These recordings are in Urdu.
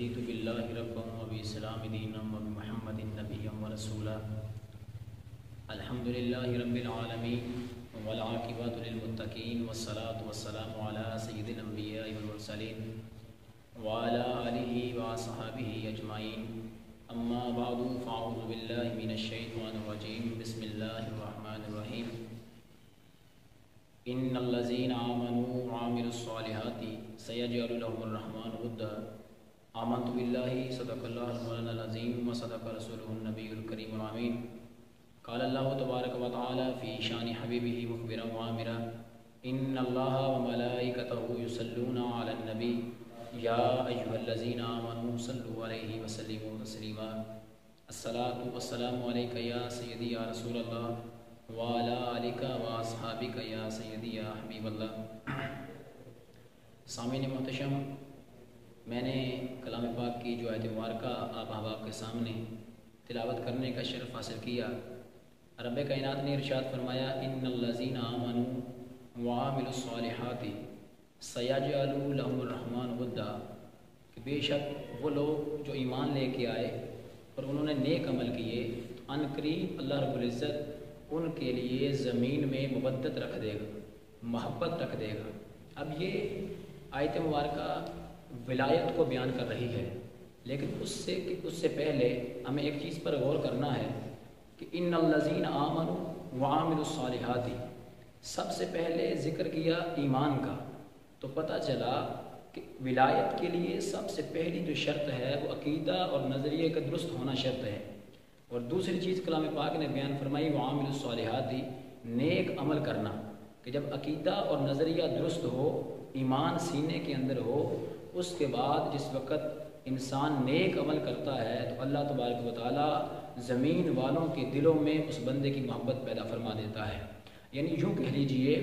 رضيت بالله ربا وبالإسلام دينا وبمحمد نبيا ورسولا. الحمد لله رب العالمين والعاقبة للمتقين والصلاة والسلام على سيد الأنبياء والمرسلين وعلى آله وصحبه أجمعين. أما بعد فأعوذ بالله من الشيطان الرجيم. بسم الله الرحمن الرحيم. إن الذين آمنوا وعملوا الصالحات سيجعل لهم الرحمن ودا. آمنت بالله صدق الله المولانا العظيم وصدق رسوله النبي الكريم الأمين. قال الله تبارك وتعالى في شان حبيبه مخبرا وآمرا إن الله وملائكته يصلون على النبي يا أيها الذين آمنوا صلوا عليه وسلموا تسليما. الصلاة والسلام عليك يا سيدي يا رسول الله وعلى آلك وأصحابك يا سيدي يا حبيب اللہ. سامعین محتشم، میں نے کلام پاک کی جو آیت مبارکہ آپ احباب کے سامنے تلاوت کرنے کا شرف حاصل کیا. رب کائنات نے ارشاد فرمایا ان الذین آمنوا وعملوا الصالحات سیجعل لهم الرحمن ودا، کہ بے شک وہ لوگ جو ایمان لے کے آئے اور انہوں نے نیک عمل کیے تو ان قریب اللہ رب العزت ان کے لیے زمین میں مودت رکھ دے گا، محبت رکھ دے گا. اب یہ آیت مبارکہ ولایت کو بیان کر رہی ہے، لیکن اس سے پہلے ہمیں ایک چیز پر غور کرنا ہے کہ ان الذین آمنوا وعملوا الصالحات، سب سے پہلے ذکر کیا ایمان کا، تو پتہ چلا کہ ولایت کے لیے سب سے پہلی جو شرط ہے وہ عقیدہ اور نظریے کا درست ہونا شرط ہے. اور دوسری چیز کلام پاک نے بیان فرمائی وعامل الصالحات، نیک عمل کرنا، کہ جب عقیدہ اور نظریہ درست ہو، ایمان سینے کے اندر ہو، اس کے بعد جس وقت انسان نیک عمل کرتا ہے تو اللہ تبارک و تعالی زمین والوں کے دلوں میں اس بندے کی محبت پیدا فرما دیتا ہے. یعنی یوں کہہ لیجئے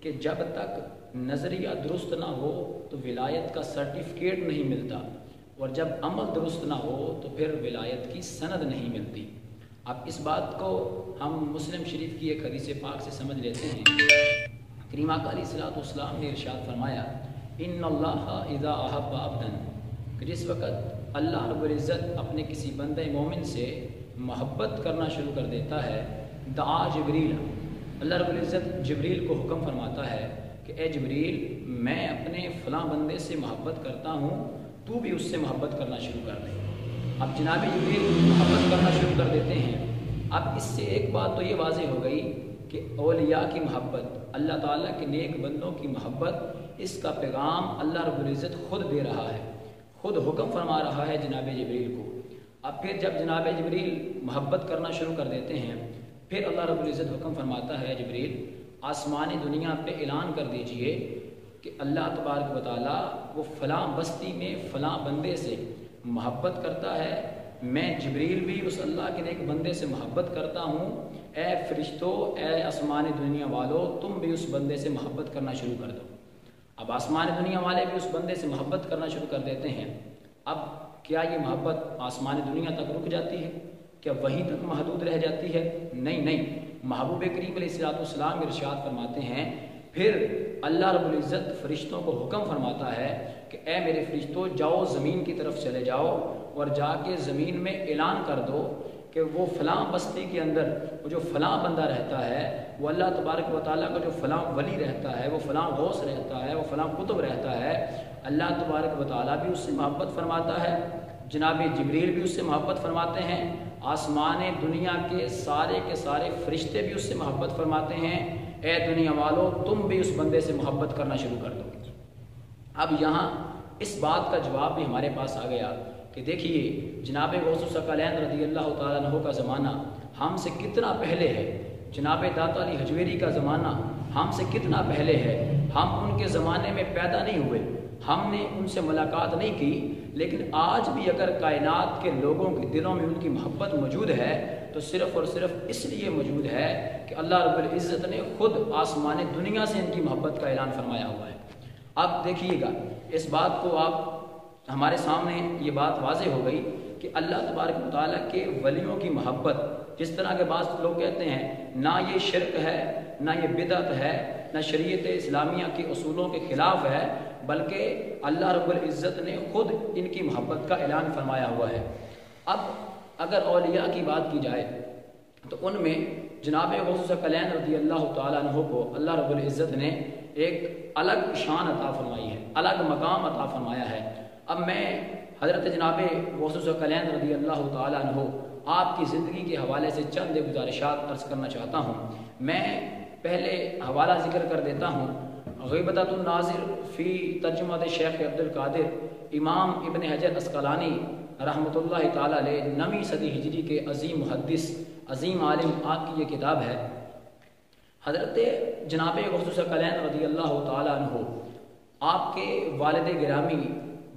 کہ جب تک نظریہ درست نہ ہو تو ولایت کا سرٹیفکیٹ نہیں ملتا، اور جب عمل درست نہ ہو تو پھر ولایت کی سند نہیں ملتی. اب اس بات کو ہم مسلم شریف کی ایک حدیث پاک سے سمجھ لیتے ہیں. کریم آقا علیہ الصلوۃ والسلام نے ارشاد فرمایا ان اللہ اذا احب عبدا، کہ جس وقت اللہ رب العزت اپنے کسی بندہ مومن سے محبت کرنا شروع کر دیتا ہے دعا جبریل، اللہ رب العزت جبریل کو حکم فرماتا ہے کہ اے جبریل میں اپنے فلاں بندے سے محبت کرتا ہوں، تو بھی اس سے محبت کرنا شروع کر دے. اب جناب جبریل محبت کرنا شروع کر دیتے ہیں. اب اس سے ایک بات تو یہ واضح ہو گئی کہ اولیاء کی محبت، اللہ تعالیٰ کے نیک بندوں کی محبت، اس کا پیغام اللہ رب العزت خود دے رہا ہے، خود حکم فرما رہا ہے جناب جبریل کو. اب پھر جب جناب جبریل محبت کرنا شروع کر دیتے ہیں، پھر اللہ رب العزت حکم فرماتا ہے جبریل آسمانی دنیا پہ اعلان کر دیجئے کہ اللہ تبارک و تعالیٰ وہ فلاں بستی میں فلاں بندے سے محبت کرتا ہے، میں جبریل بھی اس اللہ کے نیک بندے سے محبت کرتا ہوں، اے فرشتو، اے آسمانی دنیا والو، تم بھی اس بندے سے محبت کرنا شروع کر دو. اب آسمانی دنیا والے بھی اس بندے سے محبت کرنا شروع کر دیتے ہیں. اب کیا یہ محبت آسمانی دنیا تک رک جاتی ہے؟ کیا وہیں تک محدود رہ جاتی ہے؟ نہیں. محبوب کریم علیہ الصلوۃ والسلام ارشاد فرماتے ہیں پھر اللہ رب العزت فرشتوں کو حکم فرماتا ہے کہ اے میرے فرشتوں جاؤ زمین کی طرف چلے جاؤ اور جا کے زمین میں اعلان کر دو کہ وہ فلاں بستی کے اندر وہ جو فلاں بندہ رہتا ہے، وہ اللہ تبارک و تعالیٰ کا جو فلاں ولی رہتا ہے، وہ فلاں غوث رہتا ہے، وہ فلاں قطب رہتا ہے، اللہ تبارک و تعالیٰ بھی اس سے محبت فرماتا ہے، جناب جبریل بھی اس سے محبت فرماتے ہیں، آسمان دنیا کے سارے فرشتے بھی اس سے محبت فرماتے ہیں. اے دنیا والو تم بھی اس بندے سے محبت کرنا شروع کر دو. اب یہاں اس بات کا جواب بھی ہمارے پاس آ گیا کہ دیکھیے جناب غوث الثقلین رضی اللہ تعالیٰ عنہ کا زمانہ ہم سے کتنا پہلے ہے، جناب داتا علی حجویری کا زمانہ ہم سے کتنا پہلے ہے. ہم ان کے زمانے میں پیدا نہیں ہوئے، ہم نے ان سے ملاقات نہیں کی، لیکن آج بھی اگر کائنات کے لوگوں کے دلوں میں ان کی محبت موجود ہے تو صرف اور صرف اس لیے موجود ہے کہ اللہ رب العزت نے خود آسمان دنیا سے ان کی محبت کا اعلان فرمایا ہوا ہے. اب دیکھیے گا اس بات کو آپ ہمارے سامنے یہ بات واضح ہو گئی کہ اللہ تبارک و تعالیٰ کے ولیوں کی محبت، جس طرح کے بعض لوگ کہتے ہیں نہ یہ شرک ہے نہ یہ بدعت ہے، نہ شریعت اسلامیہ کے اصولوں کے خلاف ہے، بلکہ اللہ رب العزت نے خود ان کی محبت کا اعلان فرمایا ہوا ہے۔ اب اگر اولیاء کی بات کی جائے تو ان میں جناب غوث ثقلین رضی اللہ تعالیٰ عنہ کو اللہ رب العزت نے ایک الگ شان عطا فرمائی ہے، الگ مقام عطا فرمایا ہے۔ اب میں حضرت جناب غوث ثقلین رضی اللہ تعالیٰ عنہ آپ کی زندگی کے حوالے سے چند گزارشات عرض کرنا چاہتا ہوں۔ میں پہلے حوالہ ذکر کر دیتا ہوں، غیبۃ الناظر فی ترجمہ شیخ عبد القادر، امام ابن حجر اسقلانی رحمۃ اللہ تعالیٰ علیہ 9ویں صدی ہجری کے عظیم محدث، عظیم عالم، آپ کی یہ کتاب ہے۔ حضرت جناب غوث ثقلین رضی اللہ تعالیٰ عنہ آپ کے والد گرامی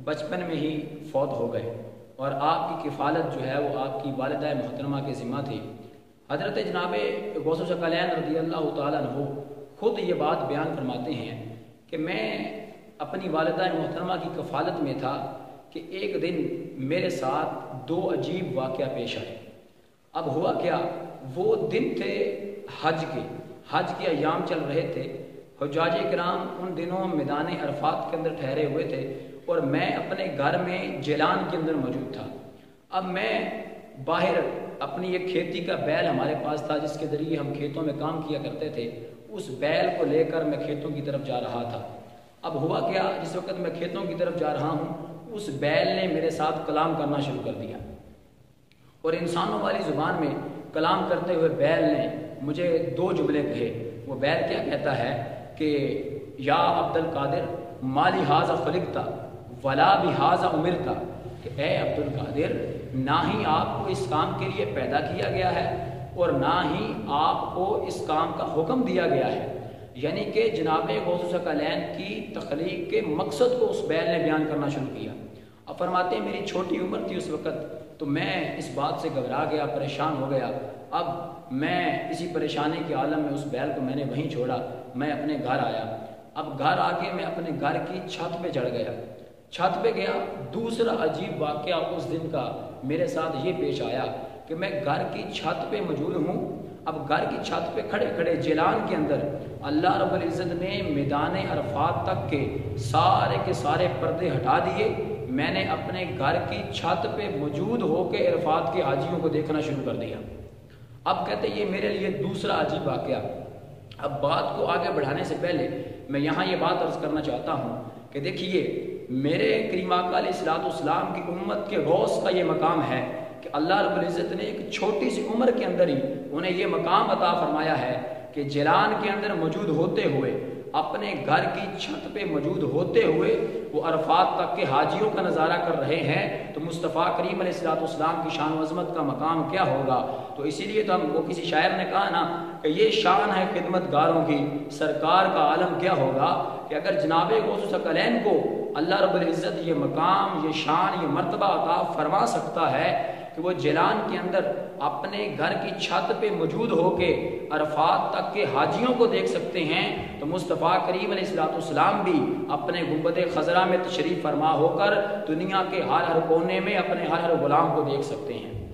بچپن میں ہی فوت ہو گئے، اور آپ کی کفالت جو ہے وہ آپ کی والدہ محترمہ کے ذمہ تھی۔ حضرت جناب غوث ثقلین رضی اللہ تعالیٰ عنہ خود یہ بات بیان فرماتے ہیں کہ میں اپنی والدہ محترمہ کی کفالت میں تھا کہ ایک دن میرے ساتھ 2 عجیب واقعہ پیش آئے۔ اب ہوا کیا، وہ دن تھے حج کے ایام چل رہے تھے، حجاج کرام ان دنوں میدان عرفات کے اندر ٹھہرے ہوئے تھے، اور میں اپنے گھر میں جیلان کے اندر موجود تھا۔ اب میں باہر اپنی ایک کھیتی کا بیل ہمارے پاس تھا جس کے ذریعے ہم کھیتوں میں کام کیا کرتے تھے، اس بیل کو لے کر میں کھیتوں کی طرف جا رہا تھا۔ اب ہوا کیا، جس وقت میں کھیتوں کی طرف جا رہا ہوں اس بیل نے میرے ساتھ کلام کرنا شروع کر دیا، اور انسانوں والی زبان میں کلام کرتے ہوئے بیل نے مجھے 2 جملے کہے۔ وہ بیل کیا کہتا ہے کہ یا عبد القادر ما لہذا خلقتا ولا بہذا امرتا، کہ اے عبد القادر، نہ ہی آپ کو اس کام کے لیے پیدا کیا گیا ہے اور نہ ہی آپ کو اس کام کا حکم دیا گیا ہے۔ یعنی کہ جناب غوث ثقلین کی تخلیق کے مقصد کو اس بیل نے بیان کرنا شروع کیا۔ اب فرماتے ہیں میری چھوٹی عمر تھی اس وقت، تو میں اس بات سے گھبرا گیا، پریشان ہو گیا۔ اب میں اسی پریشانی کے عالم میں اس بیل کو میں نے وہیں چھوڑا، میں اپنے گھر آیا۔ اب گھر آ کے میں اپنے گھر کی چھت پہ چڑھ گیا، چھت پہ گیا۔ دوسرا عجیب واقعہ اس دن کا میرے ساتھ یہ پیش آیا کہ میں گھر کی چھت پہ موجود ہوں۔ اب گھر کی چھت پہ کھڑے کھڑے جیلان کے اندر اللہ رب العزت نے میدان عرفات تک کے سارے پردے ہٹا دیے۔ میں نے اپنے گھر کی چھت پہ موجود ہو کے عرفات کے حاجیوں کو دیکھنا شروع کر دیا۔ اب کہتے یہ میرے لیے دوسرا عجیب واقعہ۔ اب بات کو آگے بڑھانے سے پہلے میں یہاں یہ بات عرض کرنا چاہتا ہوں کہ دیکھیے میرے کریم آقا علیہ الصلوۃ والسلام کی امت کے غوث کا یہ مقام ہے کہ اللہ رب العزت نے ایک چھوٹی سی عمر کے اندر ہی انہیں یہ مقام عطا فرمایا ہے کہ جیلان کے اندر موجود ہوتے ہوئے، اپنے گھر کی چھت پہ موجود ہوتے ہوئے وہ عرفات تک کے حاجیوں کا نظارہ کر رہے ہیں۔ تو مصطفیٰ کریم علیہ الصلوۃ والسلام کی شان و عظمت کا مقام کیا ہوگا؟ تو اسی لیے تو وہ کسی شاعر نے کہا نا کہ یہ شان ہے خدمت گاروں کی، سرکار کا عالم کیا ہوگا؟ کہ اگر جناب غوث ثقلین کو اللہ رب العزت یہ مقام، یہ شان، یہ مرتبہ عطا فرما سکتا ہے کہ وہ جیلان کے اندر اپنے گھر کی چھت پہ موجود ہو کے عرفات تک کے حاجیوں کو دیکھ سکتے ہیں، تو مصطفیٰ کریم علیہ الصلوۃ والسلام بھی اپنے گنبد خضرا میں تشریف فرما ہو کر دنیا کے ہر کونے میں اپنے ہر غلام کو دیکھ سکتے ہیں۔